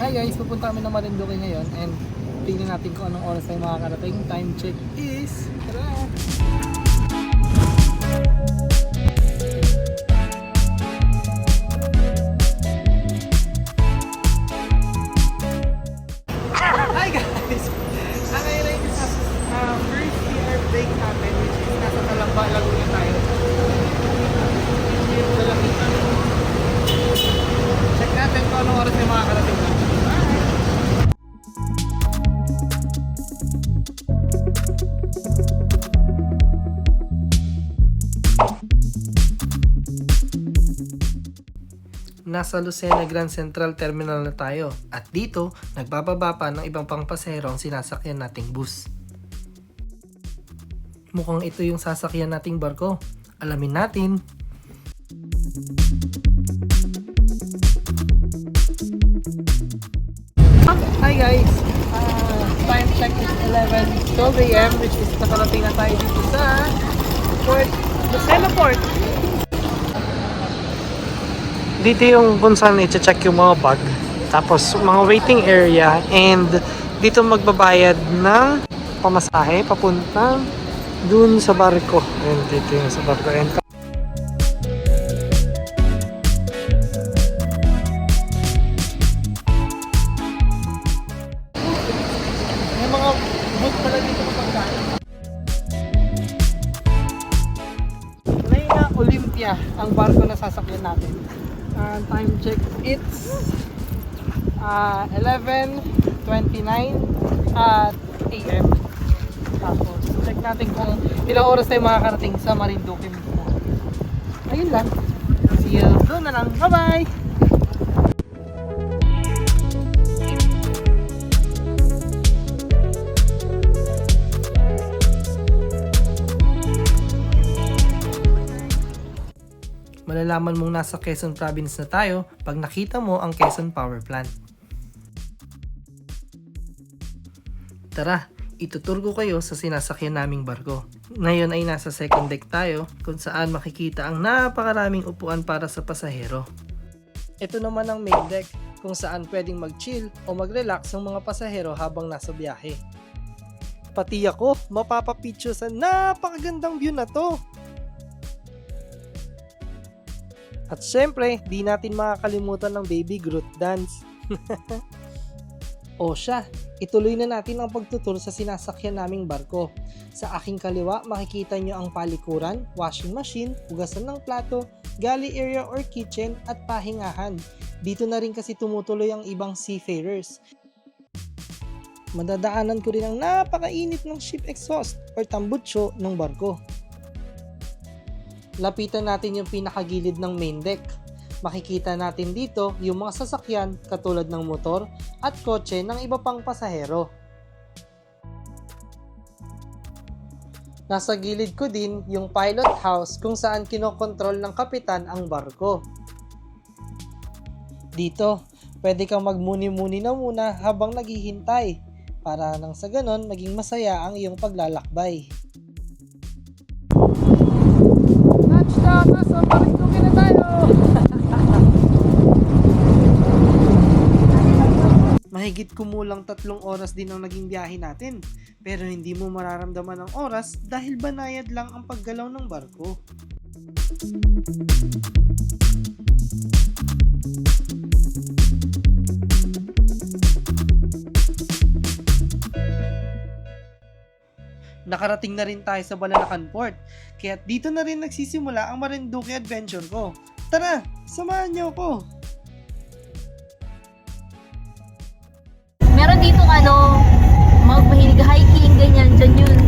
Hi guys, pupunta kami ng Marinduque ngayon and tingnan natin kung anong oras tayo makakarating. Time check is... Tara! Hi guys! Ngayon ay isa sa first year break natin, which is nasa Talamba, Laguna tayo. Check natin kung anong oras tayo makakarating. Nasa Lucena Grand Central Terminal na tayo at dito nagbababa pa ng ibang pang pasahero ang sinasakyan nating bus. Mukhang ito yung sasakyan nating barko. Alamin natin. Hi guys! Time check is 11:12 AM which is nakarating na tayo dito sa Lucena Port. Dito yung kung saan i-check yung mga bag. Tapos mga waiting area and dito magbabayad ng pamasahe papuntang dun sa barko. And dito yung sa barko. And may mga booth pala dito ng pagkain. Reina Olympia ang barko na sasakyan natin. Time check it's 11:29 AM. Tapos check natin kung ilang oras tayo makakarating sa Marinduque mismo. Ayun lang. See you doon na lang. Bye bye! Malalaman mong nasa Quezon Province na tayo pag nakita mo ang Quezon Power Plant. Tara, itutur ko kayo sa sinasakyan naming barko. Ngayon ay nasa second deck tayo kung saan makikita ang napakaraming upuan para sa pasahero. Ito naman ang main deck kung saan pwedeng mag-chill o mag-relax ang mga pasahero habang nasa biyahe. Pati ako mapapapicture sa napakagandang view na to. At syempre, di natin makakalimutan ng Baby Groot dance. O siya, ituloy na natin ang pagtutur sa sinasakyan naming barko. Sa aking kaliwa, makikita nyo ang palikuran, washing machine, hugasan ng plato, galley area or kitchen at pahingahan. Dito na rin kasi tumutuloy ang ibang seafarers. Madadaanan ko rin ang napakainit ng ship exhaust or tambutso ng barko. Lapitan natin yung pinakagilid ng main deck. Makikita natin dito yung mga sasakyan katulad ng motor at kotse ng iba pang pasahero. Nasa gilid ko din yung pilot house kung saan kinokontrol ng kapitan ang barko. Dito, pwede kang magmuni-muni na muna habang naghihintay para nang sa ganon maging masaya ang iyong paglalakbay. Nasa Marinduque na tayo! Mahigit kumulang 3 oras din ang naging biyahe natin. Pero hindi mo mararamdaman ang oras dahil banayad lang ang paggalaw ng barko. Nakarating na rin tayo sa Balanacan Port, kaya dito na rin nagsisimula ang Marinduque adventure ko. Tara, samahan niyo ako! Meron dito mahilig hiking, ganyan, dyan yun.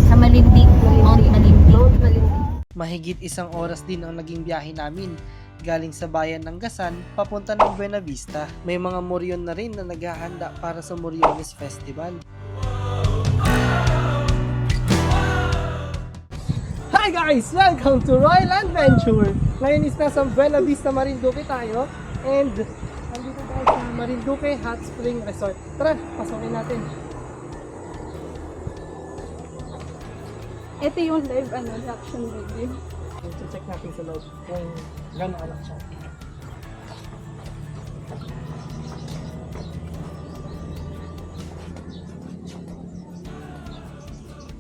Sa Malindig, Mount Malindig. Mahigit 1 oras din ang naging biyahe namin. Galing sa bayan ng Gasan, papunta ng Buena Vista. May mga moryon na rin na naghahanda para sa Moriones Festival. Hi guys! Welcome to Royal Adventure! Ngayon is nasa Buena Vista, Marinduque tayo. And nandito tayo sa Marinduque Hot Spring Resort. Tara, pasokin natin. Ito yung live reaction video. Check natin sa loob kung gano'n alak siya.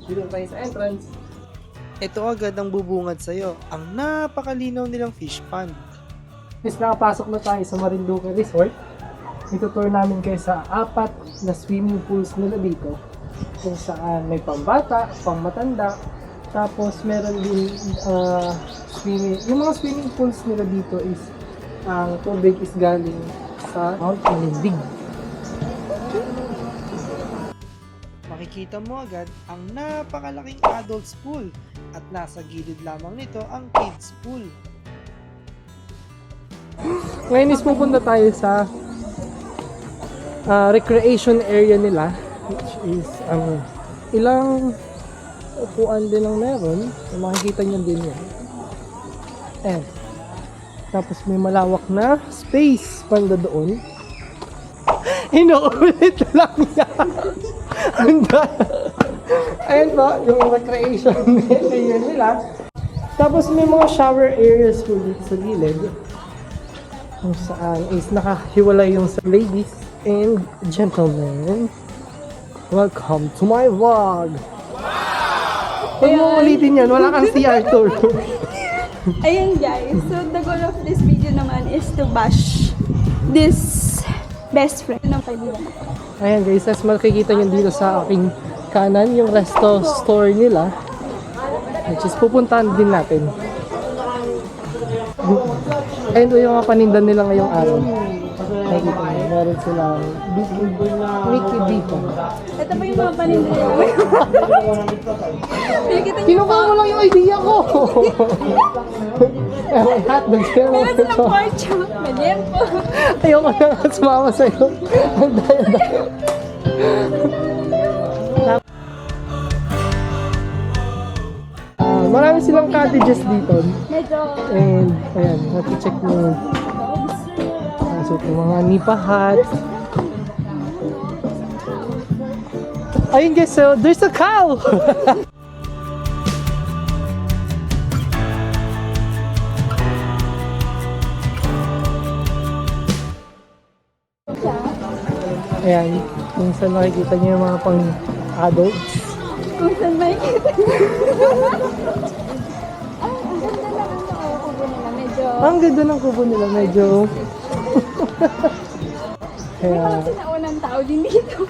Dito tayo sa entrance. Ito agad ang bubungad sa'yo, ang napakalinaw nilang fish pond. Is nakapasok na tayo sa Marinduque Resort. Itutour namin kayo sa 4 na swimming pools nila dito. Kung saan may pambata, pangmatanda, tapos meron din swimming. Yung mga swimming pools nila dito is ang tubig is galing sa Mount Malindig. Makikita mo agad ang napakalaking adults pool at nasa gilid lamang nito ang kids pool. Ngayon is pupunta tayo sa recreation area nila, which is ilang upuan din ang meron. Makikita nyo din yan. And tapos may malawak na space panda doon. Inuulit lang yan. Ayan po, yung recreation area nila. Tapos may mga shower areas po dito sa gilid. Kung saan is nakahiwalay yung sa ladies and gentlemen. Welcome to my vlog! Huwag mo ulitin yan, wala kang CR tour. Ayun guys, so the goal of this video naman is to bash this best friend ng kaibigan. Ayan guys, as makikita nyo dito sa aking kanan, yung resto store nila. Which is pupuntahan din natin. Ayun po yung mga paninda nila ngayong araw. Nakikita nyo, meron silang Mickey dito. Ito pa yung mga paninda nila. Kinukuha mo lang yung idea ko! May hotdog siya. Meron silang pork chop, medyan po. Ayoko na nga sumama sa'yo. Ang daya-daya. Marami silang cottages dito. Medyo And, ayan, natin-check mo. So, yung mga nipa hut. Ayun guys, so there's a cow! Ayan, kung saan makikita niyo yung mga pang adults. kung saan makikita. Ang ganda lang ang kubo nila. Medyo Ang ganda ng kubo nila, medyo... may Kaya, mga sinaunang tao din dito.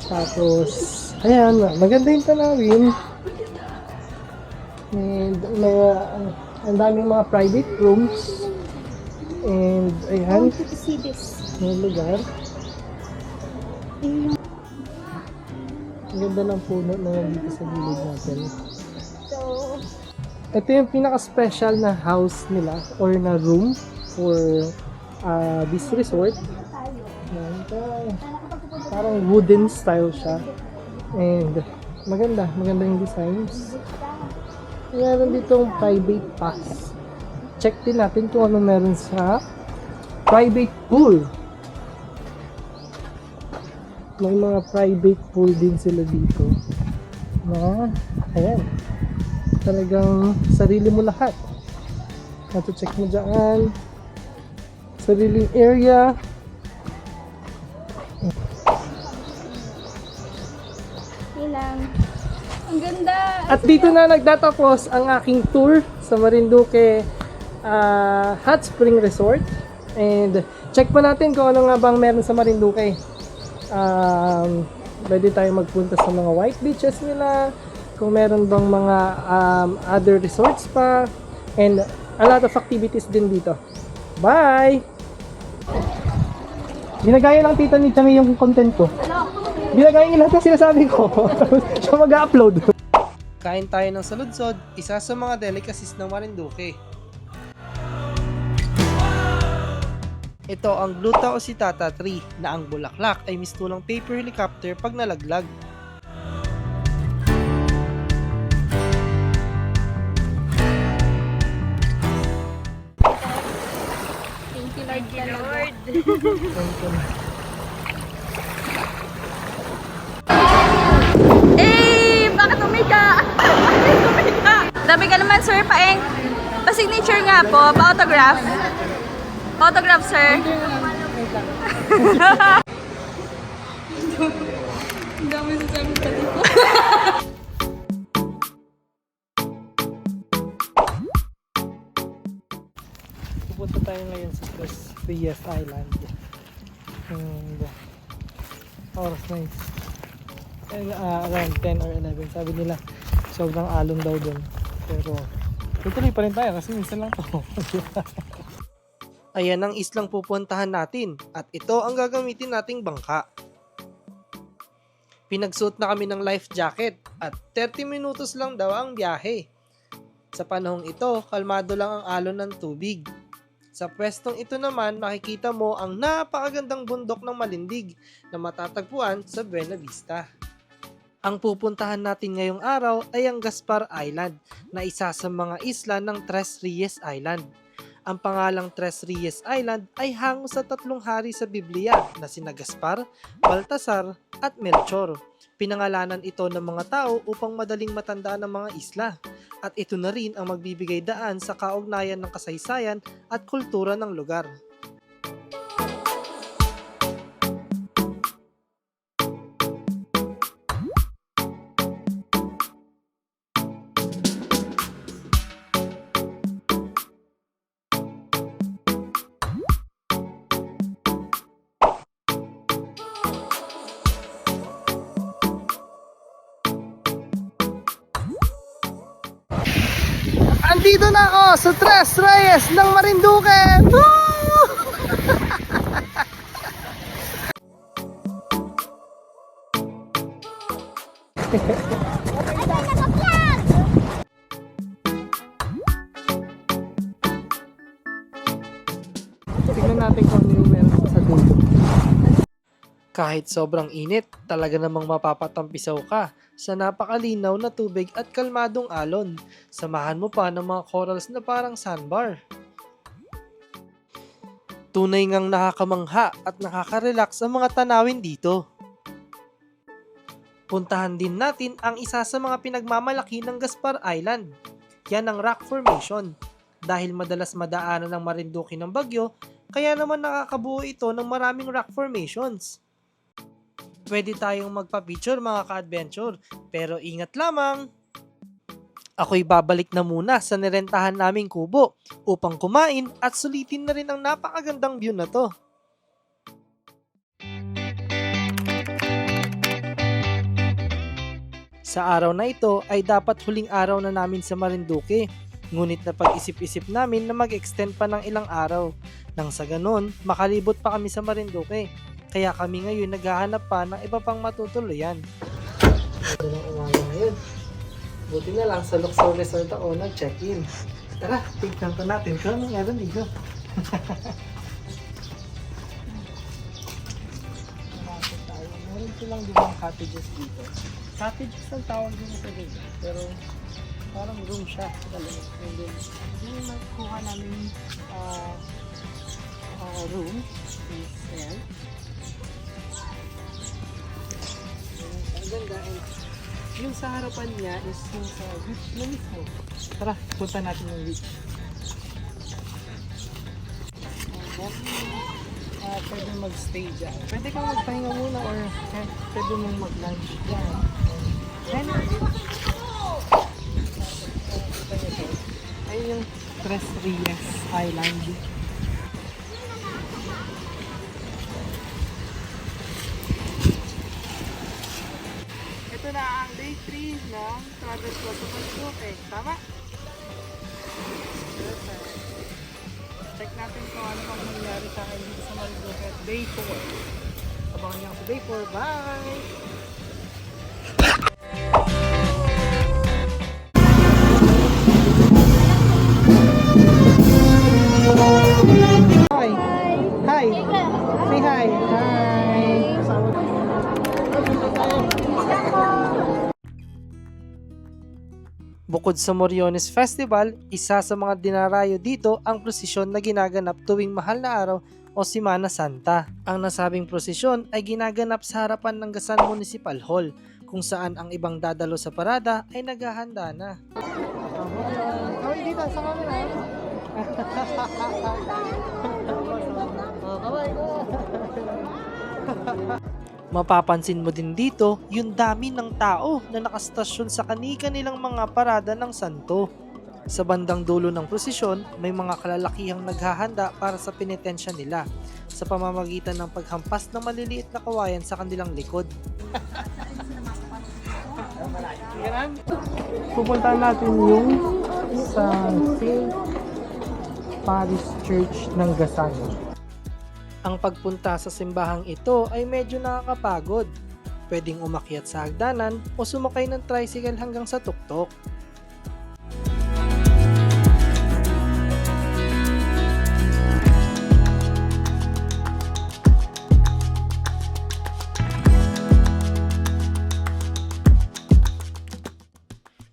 tapos, ayan, maganda yung tanawin. And, ang daming mga private rooms. And, ayan, To see this. yung lugar. Ang ganda ng puno na nandito sa gilid natin. So, Ito yung pinaka-special na house nila or na room for this resort. Parang wooden style siya. And maganda yung designs. Meron ditong private pass. Check din natin kung ano meron sa private pool. May mga private pool din sila dito. Na, ayan. Talagang sarili mo lahat. Check mo dyan. Sariling area. ilang. Ang ganda. At dito na nagtatapos ang aking tour sa Marinduque Hot Spring Resort. And check pa natin kung ano nga bang meron sa Marinduque. Pwede tayo magpunta sa mga white beaches nila. Kung meron bang mga other resorts pa. And a lot of activities din dito. Bye! Ginagaya lang tita ni Chami yung content ko. Ginagaya niya lahat ng sinasabi ko. Siya mag-upload. Kain tayo ng saludsod, isa sa mga delicacies ng Marinduque. Ito ang Gluta o Sitata tree na ang bulaklak ay mistulang paper helicopter pag nalaglag. Thank you Lord. Eh, bakit umika? Bakit umika? Dami ka naman, sir, paeng. Pa-signature nga po, pa-autograph. Pa-autograph, sir. Ang dami sa sabi pa dito. Pupunta tayo ngayon sa Tres Rias Island. And oras na is around 10 or 11. Sabi nila sobrang alon daw dun. Pero tutuloy pa rin tayo kasi minsan lang to. Ayan ang islang pupuntahan natin at ito ang gagamitin nating bangka. Pinagsuot na kami ng life jacket at 30 minutos lang daw ang biyahe. Sa panahong ito, kalmado lang ang alon ng tubig. Sa pwestong ito naman, makikita mo ang napakagandang bundok ng Malindig na matatagpuan sa Buena Vista. Ang pupuntahan natin ngayong araw ay ang Gaspar Island na isa sa mga isla ng Tres Rias Island. Ang pangalang Tres Rias Island ay hango sa tatlong hari sa Biblia na sina Gaspar, Baltasar at Melchor. Pinangalanan ito ng mga tao upang madaling matandaan ang mga isla. At ito na rin ang magbibigay daan sa kaugnayan ng kasaysayan at kultura ng lugar. Andito na ako sa Tres Rias ng Marinduque! Woo! Tignan natin kung ano yung meron sa dulo. Kahit sobrang init, talaga namang mapapatampisaw ka sa napakalinaw na tubig at kalmadong alon. Samahan mo pa ng mga corals na parang sandbar. Tunay ngang nakakamangha at nakaka-relax ang mga tanawin dito. Puntahan din natin ang isa sa mga pinagmamalaki ng Gaspar Island. Yan ang rock formation. Dahil madalas madaanan ng Marinduque ng bagyo, kaya naman nakakabuo ito ng maraming rock formations. Pwede tayong magpa-picture mga ka-adventure, pero ingat lamang! Ako'y babalik na muna sa nirentahan naming kubo upang kumain at sulitin na rin ang napakagandang view na to. Sa araw na ito ay dapat huling araw na namin sa Marinduque, ngunit napag-isip-isip namin na mag-extend pa ng ilang araw. Nang sa ganon, makalibot pa kami sa Marinduque. Kaya kami ngayon naghahanap pa ng iba pang matutuluyan. Ito ng umaga ngayon. Buti na lang sa Luxor Resort ako nag-check-in. Tara, tignan pa natin kung anong meron dito. Meron silang din cottages dito. Cottages ang tawag din sa dito. Pero parang room siya. And then, yung magkuha namin room is yan. Ang ganda. And yung sa harapan niya is yung sa beach na mismo. Tara, punta natin yung beach. Pwede mag-stay dyan. Pwede kang magpahinga muna or pwede mong mag-lunch dyan. Ayun yung Tres Rias Island. Ito na ang day 3 ng travel ko sa Marinduque. Tama? Perfect. Check natin kung ano pang nangyari sa akin dito sa Marinduque at day 4. Abangan niyo ako sa day 4. Bye! Hi! Hi! Say hi! Hi! Bukod sa Moriones Festival, isa sa mga dinarayo dito ang prosesyon na ginaganap tuwing mahal na araw o Semana Santa. Ang nasabing prosesyon ay ginaganap sa harapan ng Gasan Municipal Hall, kung saan ang ibang dadalo sa parada ay naghahanda na. Dito sa camera. Mapapansin mo din dito yung dami ng tao na nakastasyon sa kani-kanilang mga parada ng santo. Sa bandang dulo ng prosesyon, may mga kalalakihang naghahanda para sa penitensya nila sa pamamagitan ng paghampas ng maliliit na kawayan sa kanilang likod. Pupuntahan natin yung sa St. Paris Church ng Gasan. Ang pagpunta sa simbahang ito ay medyo nakakapagod. Pwedeng umakyat sa hagdanan o sumakay ng tricycle hanggang sa tuktok.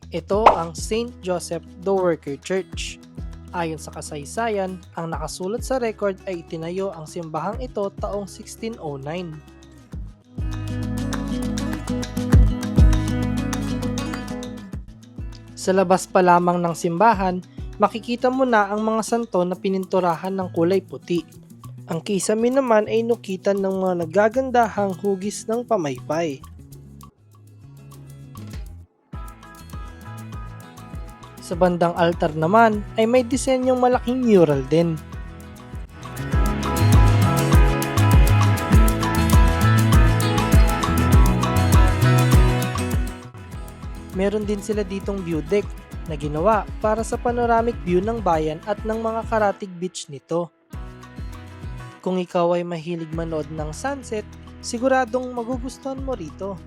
Ito ang St. Joseph the Worker Church. Ayon sa kasaysayan, ang nakasulat sa record ay itinayo ang simbahang ito taong 1609. Sa labas pa lamang ng simbahan, makikita mo na ang mga santo na pininturahan ng kulay puti. Ang kisame naman ay nukitan ng mga nagagandahang hugis ng pamaypay. Sa bandang altar naman ay may disenyong malaking mural din. Meron din sila ditong view deck na ginawa para sa panoramic view ng bayan at ng mga karatig beach nito. Kung ikaw ay mahilig manood ng sunset, siguradong magugustuhan mo rito.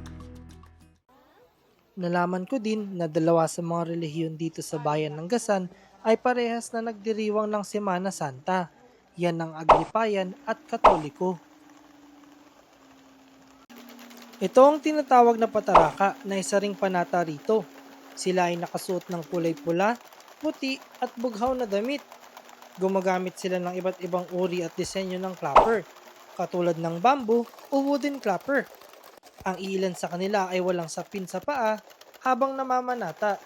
Nalaman ko din na dalawa sa mga relihiyon dito sa bayan ng Gasan ay parehas na nagdiriwang ng Semana Santa. Yan ang Aglipayan at Katoliko. Ito ang tinatawag na pataraka na isa ring panata rito. Sila ay nakasuot ng kulay pula, puti at bughaw na damit. Gumagamit sila ng iba't ibang uri at disenyo ng clapper, katulad ng bamboo o wooden clapper. Ang ilan sa kanila ay walang sapin sa paa habang namamanata.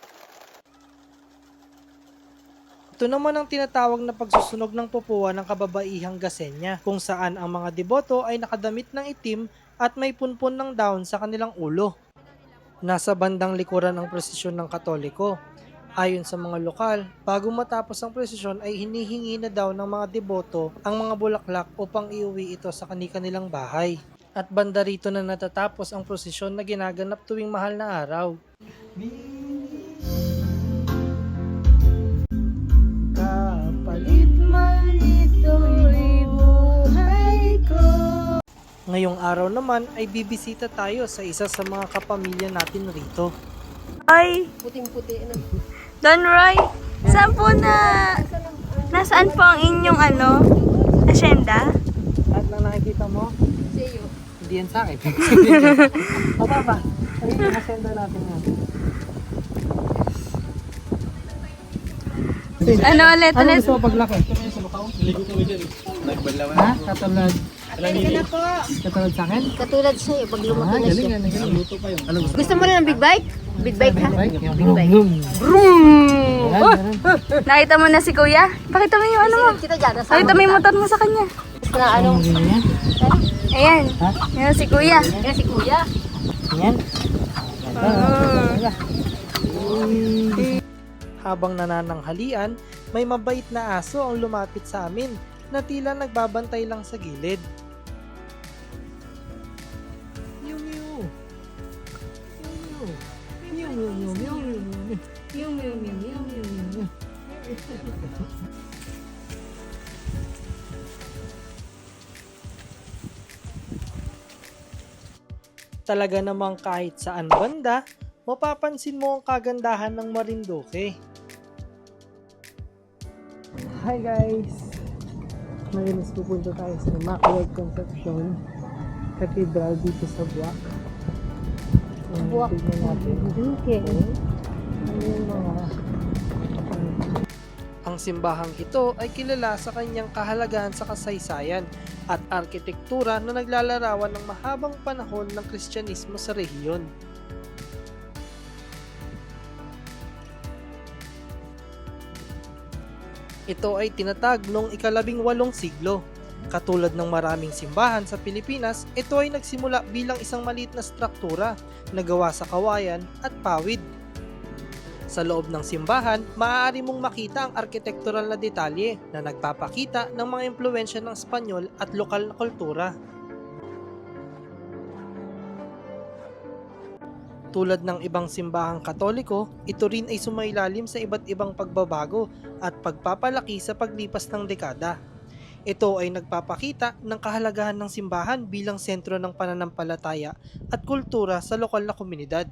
Ito naman ang tinatawag na pagsusunog ng pupuan ng kababaihang Gasenya, kung saan ang mga deboto ay nakadamit ng itim at may punpun ng daon sa kanilang ulo. Nasa bandang likuran ang prosesyon ng Katoliko. Ayon sa mga lokal, bago matapos ang prosesyon ay hinihingi na daw ng mga deboto ang mga bulaklak upang iuwi ito sa kani-kanilang bahay. At banda rito na natatapos ang prosesyon na ginaganap tuwing mahal na araw. Kapalit man ito'y buhay ko. Ngayong araw naman ay bibisita tayo sa isa sa mga kapamilya natin rito. Ay, Puting-puti na. Don Roy, saan po nasaan po ang inyong asyenda? At lang nakikita mo, Sa'yo. hindi yan sa akin. O papa, ay yung asenda natin yan. Ano ulit? Ano Ulit? gusto mo paglaki? Ha? Katulad? Katulad sa akin? Katulad sa'yo, pag lumaki na siya. Galing. Gusto mo na ng big bike? Big bike ha? Big bike. Vroom! Yan, ganun. Nakita mo na si Kuya? Pakita mo yung ano mo. Kita dyan. Pakita mo yung motor mo sa kanya. Na ano? Ganyan. Ayan. Ha? Yan si Kuya. Yan si kuya. Yan. Oh. Habang nanananghalian, may mabait na aso ang lumapit sa amin na tila nagbabantay lang sa gilid. Mew mew. Mew mew. Mew mew mew mew mew. Mew mew mew mew mew mew. Talaga namang kahit saan banda, mapapansin mo ang kagandahan ng Marinduque. Hi guys! Ngayon is pupunta tayo sa Immaculate Conception Cathedral dito sa Buwak. Buwak. Tignan natin. Okay. Ano yung mga... Ang simbahang ito ay kilala sa kanyang kahalagahan sa kasaysayan at arkitektura na naglalarawan ng mahabang panahon ng Kristyanismo sa rehiyon. Ito ay tinatag noong ika-18 siglo. Katulad ng maraming simbahan sa Pilipinas, ito ay nagsimula bilang isang maliit na struktura na gawa sa kawayan at pawid. Sa loob ng simbahan, maaari mong makita ang arkitektural na detalye na nagpapakita ng mga impluwensya ng Espanyol at lokal na kultura. Tulad ng ibang simbahang Katoliko, ito rin ay sumailalim sa iba't ibang pagbabago at pagpapalaki sa paglipas ng dekada. Ito ay nagpapakita ng kahalagahan ng simbahan bilang sentro ng pananampalataya at kultura sa lokal na komunidad.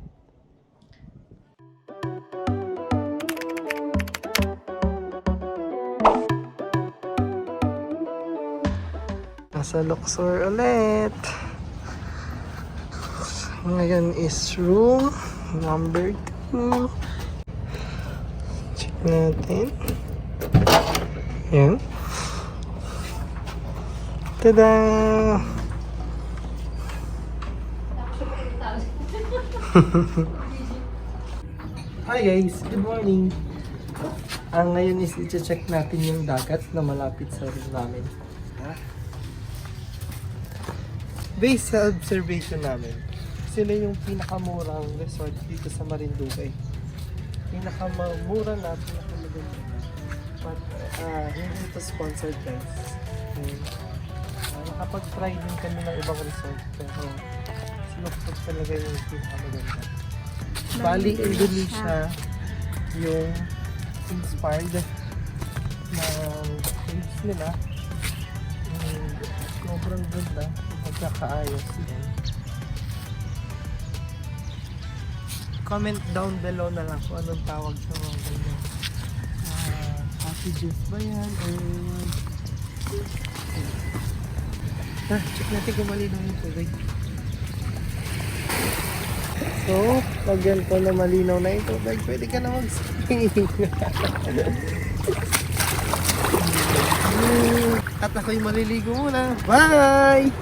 Nasa Luxor ulit. Ngayon is room number 2. Check natin. Ayan. Tada! Hi guys! Good morning! Ngayon is i-check natin yung dagat na malapit sa room namin. Based sa observation namin, sila yung pinakamurang resort dito sa Marinduque. Pinakamura na, pinakamaganda. But hindi ito sponsored guys. Nakapag-try din kami ng ibang resort pero sinukot talaga yung pinakamaganda. Bali, Indonesia yung inspired na page nila. Sobrang ganda, magkakaayos din. Comment down below na lang kung anong tawag sa mga ganyan. Cottages ba yan? Check natin kung malinaw yung tubig. So, pag yan po na malinaw na yung tubig, pwede ka na mag-swimming. At ako'y maliligo muna. Bye!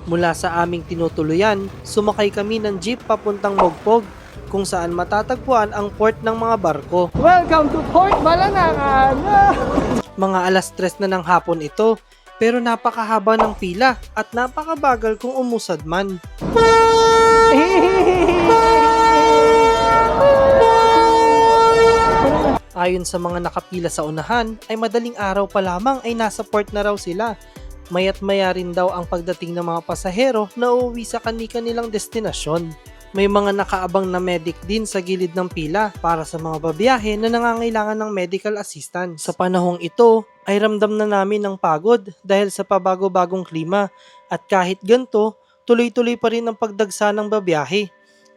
Mula sa aming tinutuluyan, sumakay kami ng jeep papuntang Mogpog, kung saan matatagpuan ang port ng mga barko. Welcome to Port Balanakan! Mga alas 3 na ng hapon ito, pero napakahaba ng pila at napakabagal kung umusad man. Ayon sa mga nakapila sa unahan, ay madaling araw pa lamang ay nasa port na raw sila. Maya't maya rin daw ang pagdating ng mga pasahero na uuwi sa kani-kanilang destinasyon. May mga nakaabang na medic din sa gilid ng pila para sa mga babiyahe na nangangailangan ng medical assistance. Sa panahong ito ay ramdam na namin ng pagod dahil sa pabago-bagong klima at kahit ganito, tuloy-tuloy pa rin ang pagdagsa ng babiyahe.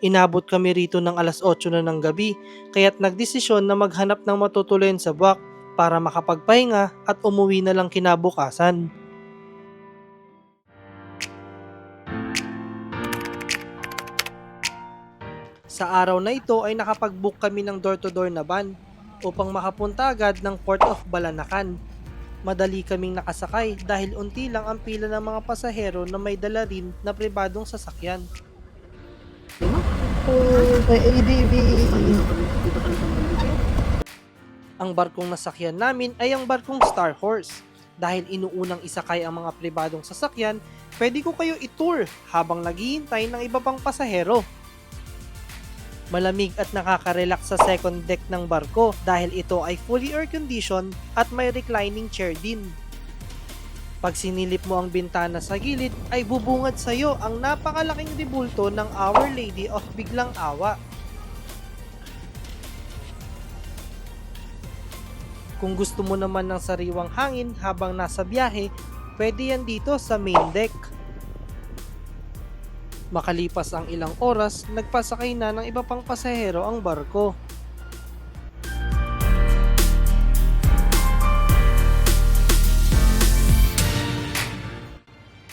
Inabot kami rito ng alas 8 na ng gabi kaya't nagdesisyon na maghanap ng matutuloyan sa buwak para makapagpahinga at umuwi na lang kinabukasan. Sa araw na ito ay nakapag-book kami ng door-to-door na van upang makapunta agad ng Port of Balanacan. Madali kaming nakasakay dahil unti lang ang pila ng mga pasahero na may dala rin na pribadong sasakyan. Ang barkong nasakyan namin ay ang barkong Star Horse. Dahil inuunang isakay ang mga pribadong sasakyan, pwede ko kayo i-tour habang naghihintay ng iba pang pasahero. Malamig at nakaka-relax sa second deck ng barko dahil ito ay fully air-conditioned at may reclining chair din. Pag sinilip mo ang bintana sa gilid ay bubungad sa iyo ang napakalaking rebulto ng Our Lady of Biglang Awa. Kung gusto mo naman ng sariwang hangin habang nasa biyahe, pwede yan dito sa main deck. Makalipas ang ilang oras, nagpasakay na ng iba pang pasahero ang barko.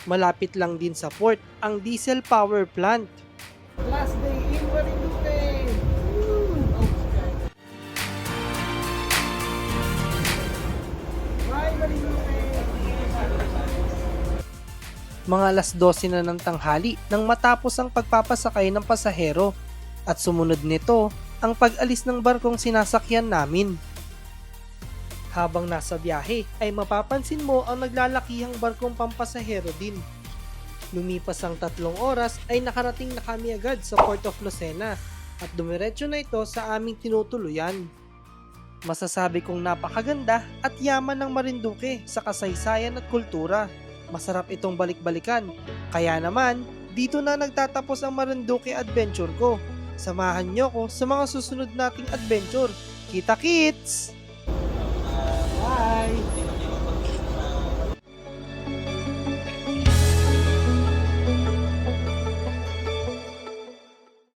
Malapit lang din sa port ang diesel power plant. Last day in Marinduque! Bye Marinduque! Mga alas 12 na ng tanghali nang matapos ang pagpapasakay ng pasahero at sumunod nito ang pag-alis ng barkong sinasakyan namin. Habang nasa biyahe ay mapapansin mo ang naglalakihang barkong pampasahero din. Lumipas ang 3 oras ay nakarating na kami agad sa Port of Lucena at dumiretso na ito sa aming tinutuluyan. Masasabi kong napakaganda at yaman ng Marinduque sa kasaysayan at kultura. Masarap itong balik-balikan. Kaya naman, dito na nagtatapos ang Marinduque adventure ko. Samahan nyo ko sa mga susunod nating adventure. Kita-kits! Bye!